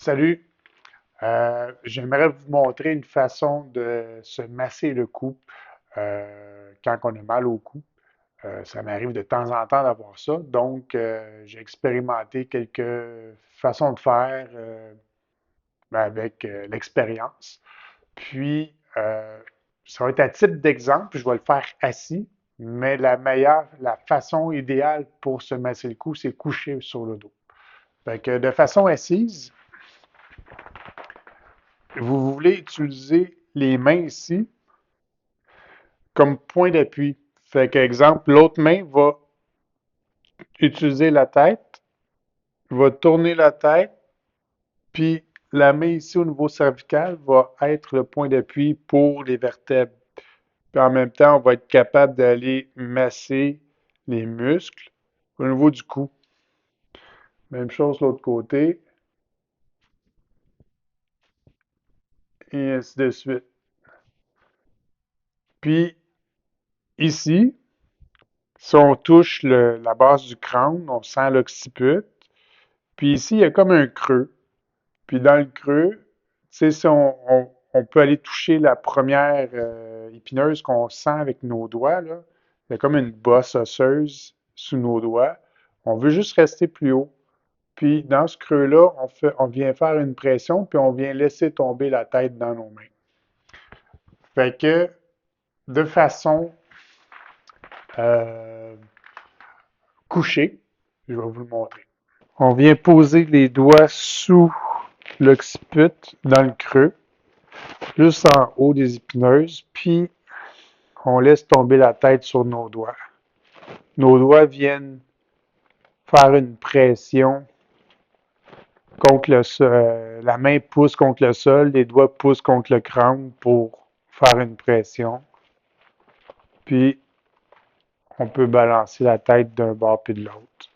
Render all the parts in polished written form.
Salut. J'aimerais vous montrer une façon de se masser le cou quand on a mal au cou. Ça m'arrive de temps en temps d'avoir ça. Donc, j'ai expérimenté quelques façons de faire avec l'expérience. Puis, ça va être à titre d'exemple, je vais le faire assis, mais la façon idéale pour se masser le cou, c'est coucher sur le dos. Fait que de façon assise, vous voulez utiliser les mains ici comme point d'appui. Fait qu'exemple, l'autre main va utiliser la tête, va tourner la tête, puis la main ici au niveau cervical va être le point d'appui pour les vertèbres. Puis en même temps, on va être capable d'aller masser les muscles au niveau du cou. Même chose de l'autre côté, et ainsi de suite. Puis ici, si on touche la base du crâne, on sent l'occiput. Puis ici, il y a comme un creux. Puis dans le creux, tu sais, si on peut aller toucher la première épineuse qu'on sent avec nos doigts, là. Il y a comme une bosse osseuse sous nos doigts. On veut juste rester plus haut. Puis dans ce creux-là, on vient faire une pression, puis on vient laisser tomber la tête dans nos mains. Fait que de façon euh, couchée, je vais vous le montrer. On vient poser les doigts sous l'occiput dans le creux, juste en haut des épineuses, puis on laisse tomber la tête sur nos doigts. Nos doigts viennent faire une pression contre le sol. La main pousse contre le sol, les doigts poussent contre le crâne pour faire une pression. Puis on peut balancer la tête d'un bord puis de l'autre.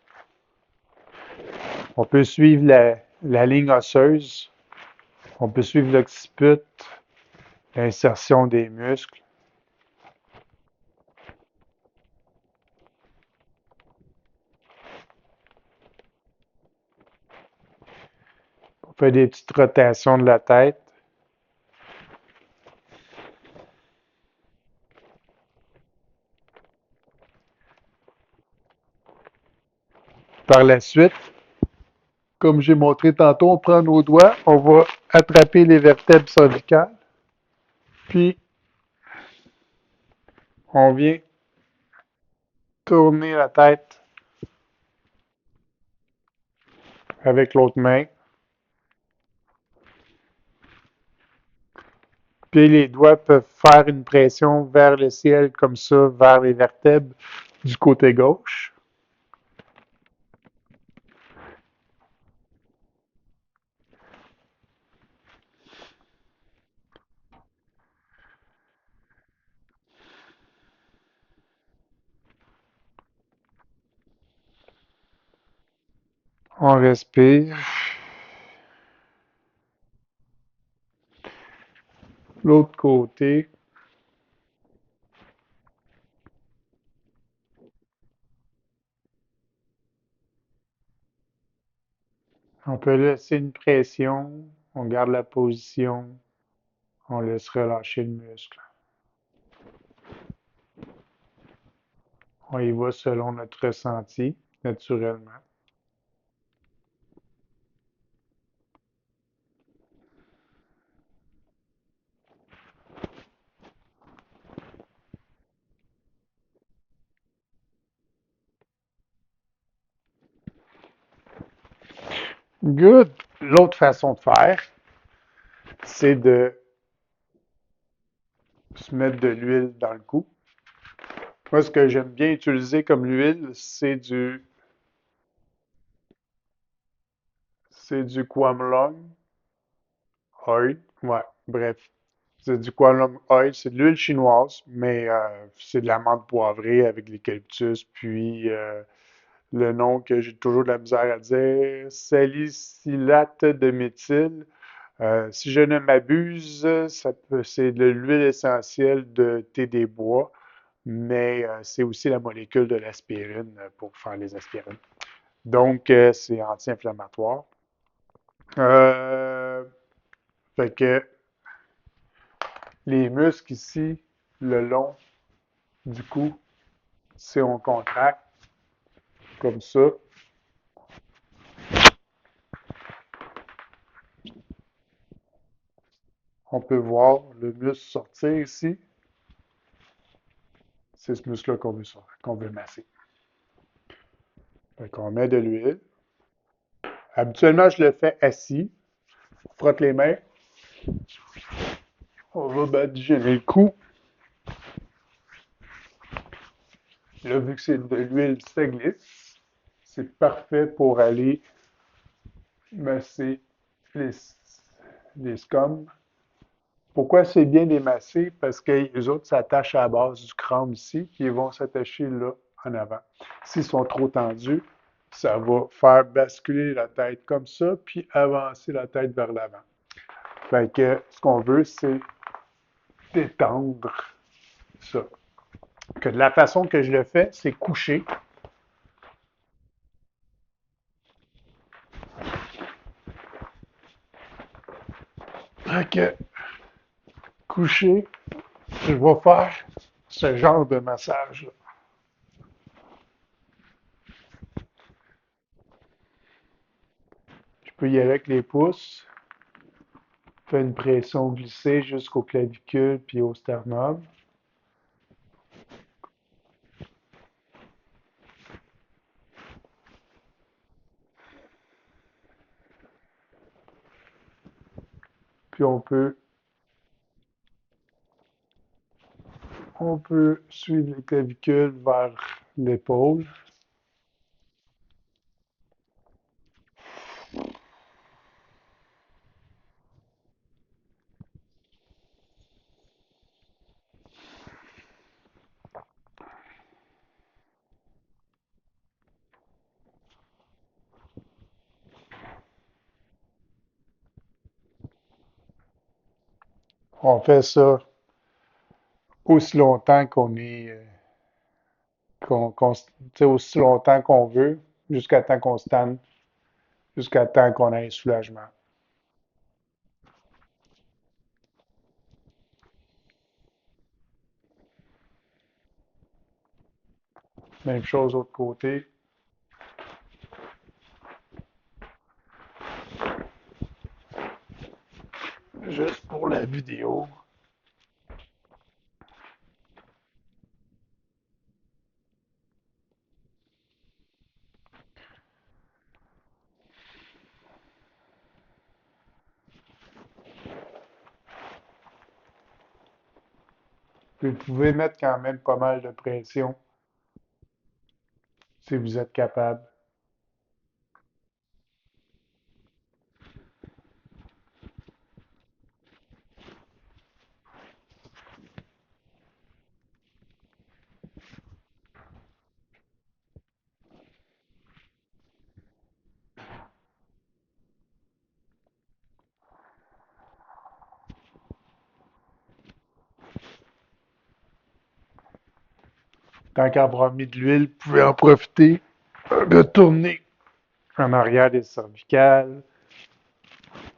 On peut suivre la ligne osseuse, on peut suivre l'occiput, l'insertion des muscles. On fait des petites rotations de la tête. Par la suite, comme j'ai montré tantôt, on prend nos doigts, on va attraper les vertèbres cervicales, puis on vient tourner la tête avec l'autre main. Puis les doigts peuvent faire une pression vers le ciel comme ça, vers les vertèbres du côté gauche. On respire. L'autre côté. On peut laisser une pression, on garde la position, on laisse relâcher le muscle. On y va selon notre ressenti, naturellement. Good. L'autre façon de faire, c'est de se mettre de l'huile dans le cou. Moi, ce que j'aime bien utiliser comme huile, c'est du Kwamlong oil. Ouais, bref. C'est du Kwamlong oil. C'est de l'huile chinoise, mais c'est de la menthe poivrée avec l'eucalyptus, puis le nom que j'ai toujours de la misère à dire, salicylate de méthyle. Si je ne m'abuse, c'est de l'huile essentielle de thé des bois, mais c'est aussi la molécule de l'aspirine pour faire les aspirines. Donc, c'est anti-inflammatoire. Fait que les muscles ici, le long du cou, si on contracte comme ça, on peut voir le muscle sortir ici. C'est ce muscle-là qu'on veut masser. Fait qu'on met de l'huile. Habituellement, je le fais assis. On frotte les mains. On va badigeonner le cou. Là, vu que c'est de l'huile, ça glisse. C'est parfait pour aller masser les, les scums. Pourquoi c'est bien les masser? Parce que les autres s'attachent à la base du crâne ici, puis ils vont s'attacher là en avant. S'ils sont trop tendus, ça va faire basculer la tête comme ça, puis avancer la tête vers l'avant. Fait que ce qu'on veut, c'est détendre ça. Que de la façon que je le fais, c'est coucher. Fait que coucher, je vais faire ce genre de massage-là. Je peux y aller avec les pouces, faire une pression glissée jusqu'au clavicule puis au sternum. Puis on peut suivre les clavicules vers l'épaule. On fait ça aussi longtemps qu'on est, aussi longtemps qu'on veut, jusqu'à temps qu'on se tanne, jusqu'à temps qu'on ait un soulagement. Même chose de l'autre côté. Juste pour la vidéo. Vous pouvez mettre quand même pas mal de pression si vous êtes capable. Tant qu'avoir mis de l'huile, vous pouvez en profiter de tourner en arrière des cervicales.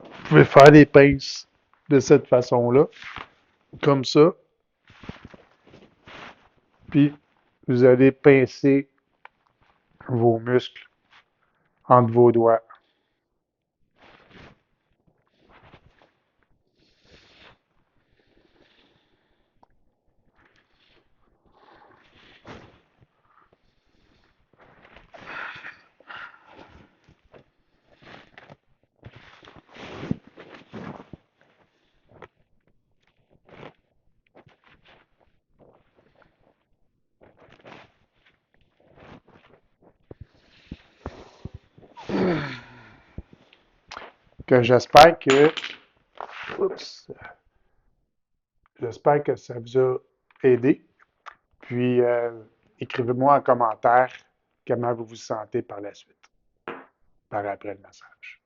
Vous pouvez faire des pinces de cette façon-là, comme ça. Puis vous allez pincer vos muscles entre vos doigts. Que j'espère que, oups, j'espère que ça vous a aidé. Puis écrivez-moi en commentaire comment vous vous sentez par la suite, par après le massage.